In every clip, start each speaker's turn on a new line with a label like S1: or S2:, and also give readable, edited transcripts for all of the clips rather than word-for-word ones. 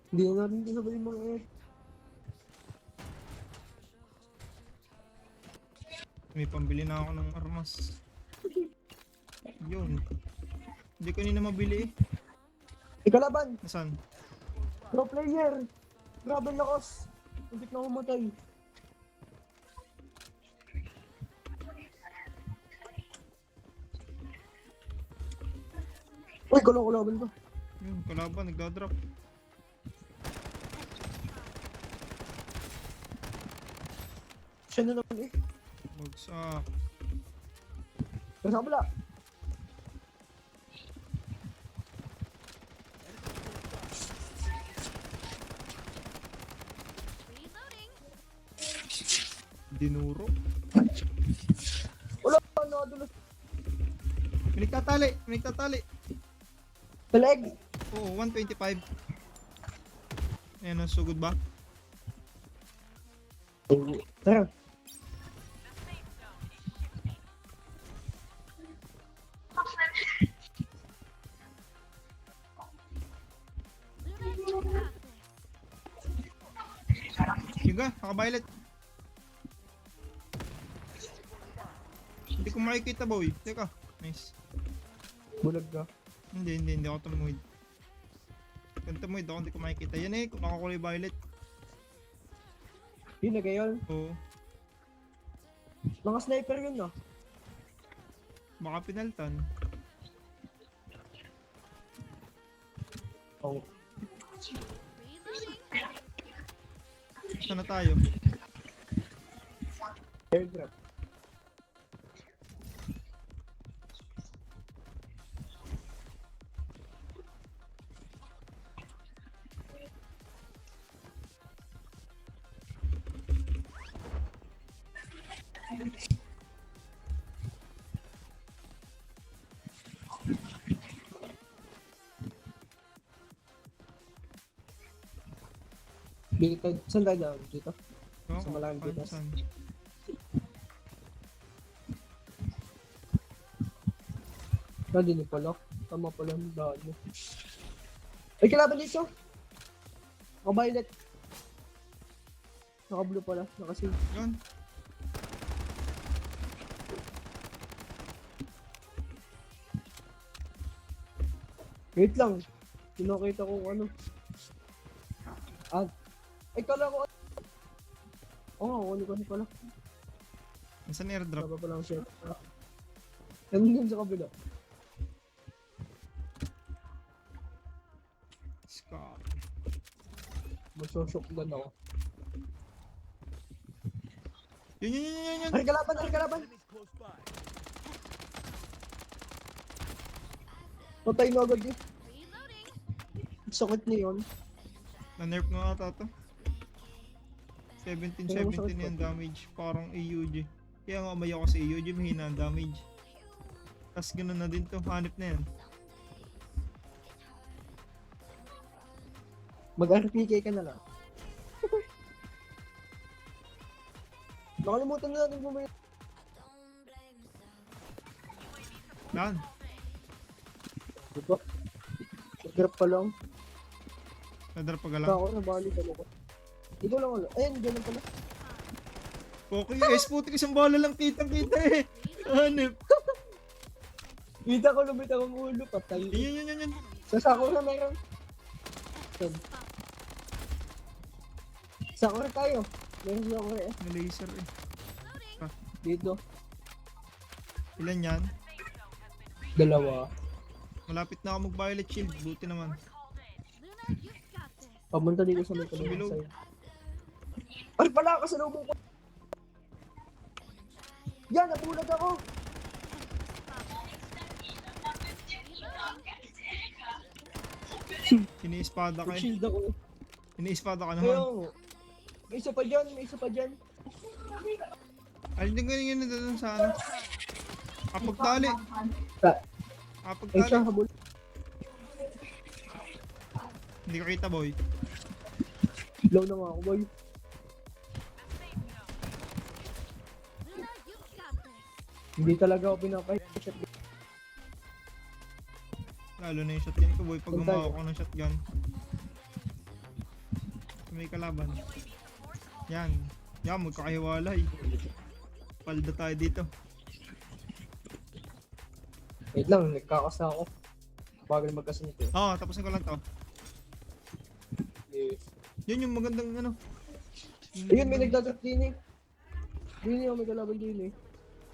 S1: Hindi na natin tinabay yung mga
S2: May pambili na ako ng armas. Yun. Hindi ko nina mabili eh.
S1: Ikalaban!
S2: Nasaan?
S1: Pro player! Grabe lakas! Hindi na umatay. Uy, kalaban ba?
S2: Yun, kalaban, nagdadrop.
S1: Siya na naman eh.
S2: Bagsak.
S1: Nasa kabila.
S2: Dinuro.
S1: Wala, nakadulas.
S2: May nagtatali, may nagtatali.
S1: Sa leg.
S2: Oo, 125. Ayan, sugod ba?
S1: Tara.
S2: Sige, naka-violet. Hindi ko makikita boy. Teka, nice.
S1: Bulag ka.
S2: Hindi ako tumuhid. Kung tumuhid ako, hindi ko makikita. Yan eh, kung nakakulay violet.
S1: Yun na kayo.
S2: Oo,
S1: Mga sniper yun no.
S2: baka pinaltan.
S1: Oh.
S2: Saan na tayo?
S1: Airdrop. Dito, saan tayo dito?
S2: Oo,
S1: Sa malaking bitas.
S2: saan?
S1: Nandun yung pala. Tama pala yung daan mo. Ay, kalaban dito! Naka-violet. Naka-blue pala. Naka-save.
S2: Yun.
S1: Wait lang. Pinakita ko ano. Ay, kala ko. Oo, ano kasi pala.
S2: Nasaan airdrop?
S1: Wala pa pala ang share. Nandun sa kabila.
S2: Scott.
S1: Masoshotgun ako.
S2: Yun.
S1: Ay, kalaban! Patay na agad eh. Sakit niya yun.
S2: Na-nerf na ata to. 17 yung damage. Parang AUG. Kaya nga umay ako sa AUG, mahina ang damage. Tapos ganun na din to. Hanip na yan.
S1: Mag-RPK ka na lang. Nakalimutan na natin bumili.
S2: Yan.
S1: Diba? Grab pa lang.
S2: Nadrop pa lang.
S1: Ako nabali ka ko. Di ko lang alam. Ayan, ganun pala.
S2: Okay, putik isang bola lang kitang-kita eh. Hanip.
S1: Kita ko lumit akong ulo. Patay.
S2: Yun.
S1: Sa Sakura meron. Yan. Sakura tayo. Meron sa Sakura eh.
S2: May laser eh.
S1: Dito.
S2: Ilan yan?
S1: Dalawa.
S2: Malapit na ako mag-violet shield. Buti naman.
S1: Pamunta dito sa may
S2: Sa bilog.
S1: side. Ay pala ka sa lubong ko. Yan, nabulag ako.
S2: Ini-espada ka eh.
S1: Shield ako.
S2: Ini-espada ka
S1: Kaya
S2: naman.
S1: mo. May isa pa dyan, may isa pa dyan.
S2: Ay, hindi ko yun doon sa ano. Kapagdali.
S1: Ay,
S2: Kapagdali.
S1: siya, habol.
S2: Hindi ko kita, boy.
S1: Low na nga ako, boy. Hindi talaga ako pinapahit.
S2: Lalo na yung shotgun ko, boy. Pag
S1: Huwag
S2: gumawa
S1: tayo.
S2: ko ng shotgun. May kalaban. Yan. Yan, magkakahiwalay. Palda tayo dito.
S1: Wait lang, nagkakasa ako. Bagal magkasunod eh.
S2: Oo, tapusin ko lang to.
S1: Yes.
S2: Yun yung magandang ano. Yung
S1: Ayun, may
S2: magandang-
S1: nagdadrop din eh. Din eh, may kalaban din eh.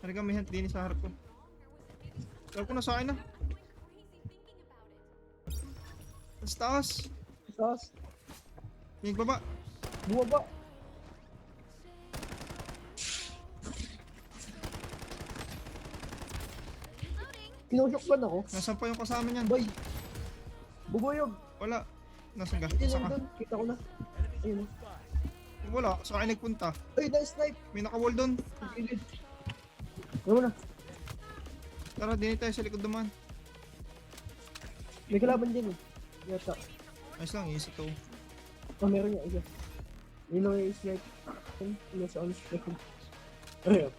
S2: Talaga may hunt din sa harap ko. Tawag ko na sa akin na. Sa taas.
S1: Taas,
S2: Yung baba.
S1: bumaba. Kinusyokban ako.
S2: Nasaan pa yung kasama niyan?
S1: Boy, bubuyog.
S2: Wala. Nasaan ka?
S1: Hindi
S2: Saan
S1: lang
S2: ka?
S1: doon, kita ko na. Ayun oh.
S2: Wala. Sa akin nagpunta.
S1: Ay, na-snipe.
S2: May naka-wall doon.
S1: Gilid. Ano na?
S2: Tara, din tayo sa likod naman.
S1: May kalaban din eh. Yata.
S2: Ayos lang, easy to.
S1: Oh, meron nga isa. Yun lang yung snipe. Yun sa on-snipe. Ayun.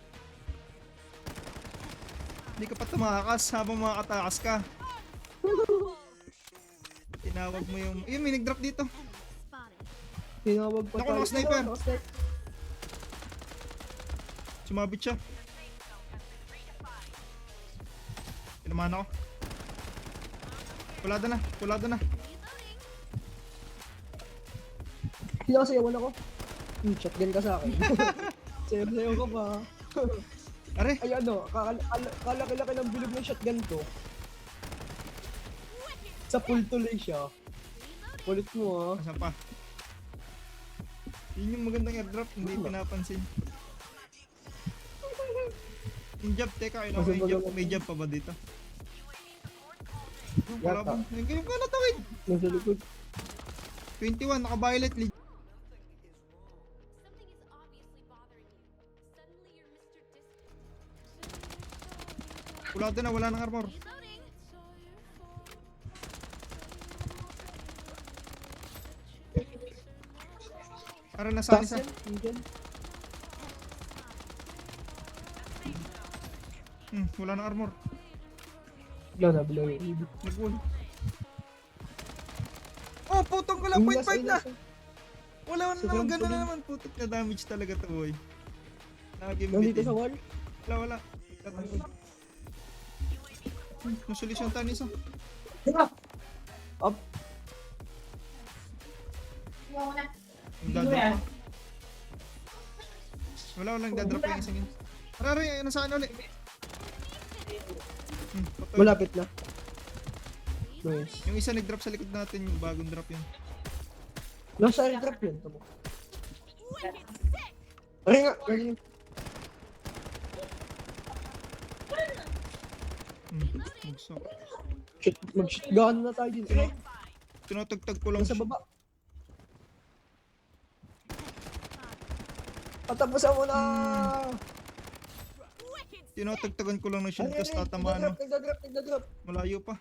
S2: Hindi ka pa tumakas habang makakatakas ka. Tinawag mo yung... Ayun, may nag-drop dito.
S1: Tinawag pa
S2: Naku, naka-sniper.
S1: Naka-snipe.
S2: Sumabit siya. Tinamaan ako. Kulada na, kulada na.
S1: Sinakasayawan ako. Shotgun ka sa akin. Sayaw-sayaw ka pa.
S2: Are,
S1: Ay ano, kalaki-laki ng bilog ng shotgun ko. Sa full tuloy siya. Kulit mo ah.
S2: asan pa? Yun yung magandang airdrop, hindi pinapansin. Yung job, teka, kailangan ko yung job. May job pa ba dito? Wala
S1: Yata.
S2: ba? Yung ka natawid.
S1: Nasa likod.
S2: 21, naka-violet lead. Kulado na, wala nang armor. Para nasaan
S1: Taas
S2: isa.
S1: yan. Andyan.
S2: Wala nang armor.
S1: Wala na, below yung
S2: Nag-wall. Oh, putong ko lang, 0.5 na! Wala na naman, gano'n na naman. Putok na damage talaga to, boy.
S1: Nandito sa wall.
S2: Wala. Tatangkod. Nasolusyon tayo nisa.
S1: Up.
S2: Ang dadrop pa. Walang dadrop pa yung isang yun. Aray, nasaan ulit? Patay.
S1: Malapit na. Nice.
S2: Yung isa nag-drop sa likod natin, yung bagong drop yun.
S1: Nasa airdrop yun. Tamo. Aray nga, galing.
S2: Bugso.
S1: Shit, mag-shotgun na tayo din. Aray,
S2: Tinutugtog ko lang
S1: nasa baba. Patapusan mo na!
S2: Tinutugtogan ko lang ng shield,
S1: Aray,
S2: tapos tatamaan mo.
S1: nagdadrop.
S2: Malayo pa.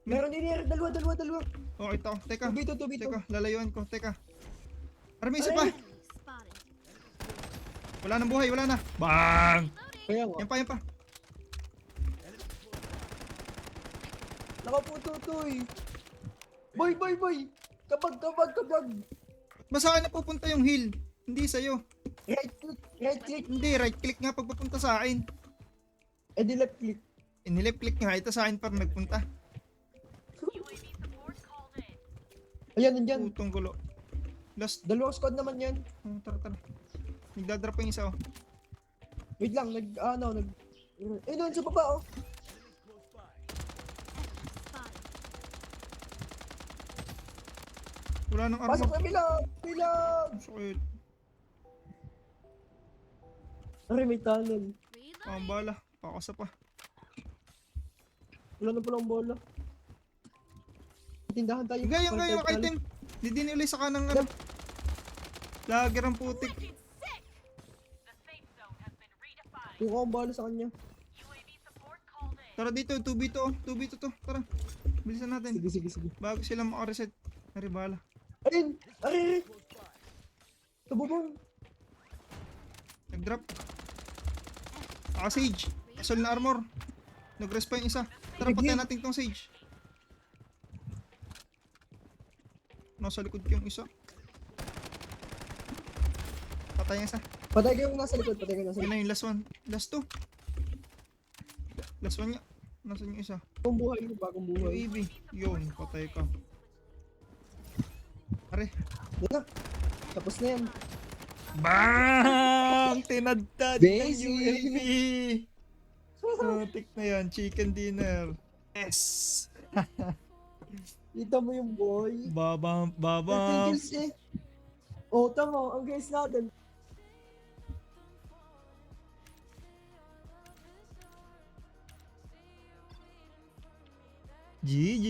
S1: Meron din here, dalawa.
S2: Oh, ito. Teka.
S1: Tubito.
S2: Teka, lalayuan ko. Teka. Aray, may isa pa. Wala nang buhay, wala na. Bang!
S1: Kaya nga.
S2: Yan pa.
S1: Nakapututoy. Boy. Kabag.
S2: Ba sa akin napupunta yung heal? Hindi sa'yo.
S1: Right click.
S2: Hindi, right click nga pag papunta sa akin.
S1: Eh di left click.
S2: Inilip click nga, ito sa akin para nagpunta.
S1: Ayan, nandyan.
S2: Putong gulo. Last.
S1: Dalawang squad naman yan.
S2: Oh, tara. Nagdadrop pa yung isa, oh.
S1: Wait lang, eh, doon sa baba, oh.
S2: Wala nang
S1: Pasok
S2: armor.
S1: na bilang.
S2: Sakit.
S1: Aray, may tunnel.
S2: Ang bala. Pakasa pa.
S1: Wala na palang bola. Tindahan tayo.
S2: Yung item. Hindi din ulit sa kanang ano. Lager ang putik.
S1: Yung akong bola sa kanya.
S2: Tara dito, 2v2 oh. 2v2 to. Tara. Bilisan natin.
S1: Sige, sige, sige.
S2: Bago sila makareset. Naribala.
S1: Ayun! Ay! Tabubong!
S2: Nag-drop. Sage. Asol na armor. Nag-respawn isa. Tara,
S1: Sige.
S2: patayin natin tong Sage. Nasa likod ko yung isa. Patay yung isa.
S1: Patay kayo nasa likod, patay kayo nasa
S2: Yun
S1: likod.
S2: na yung last one. Last two. Last one niya. Nasaan yung isa?
S1: Bagong buhay, bagong buhay.
S2: UAV. Yun, patay ka. Pare.
S1: Yan na. Tapos na yan.
S2: Bang! Tinadtad ng
S1: Basic!
S2: UAV! Sotik na yan. Chicken dinner. Yes!
S1: Kita mo yung boy.
S2: Babam,
S1: 13
S2: babam.
S1: kills eh. Oh, tama. Ang guys natin.
S2: GG!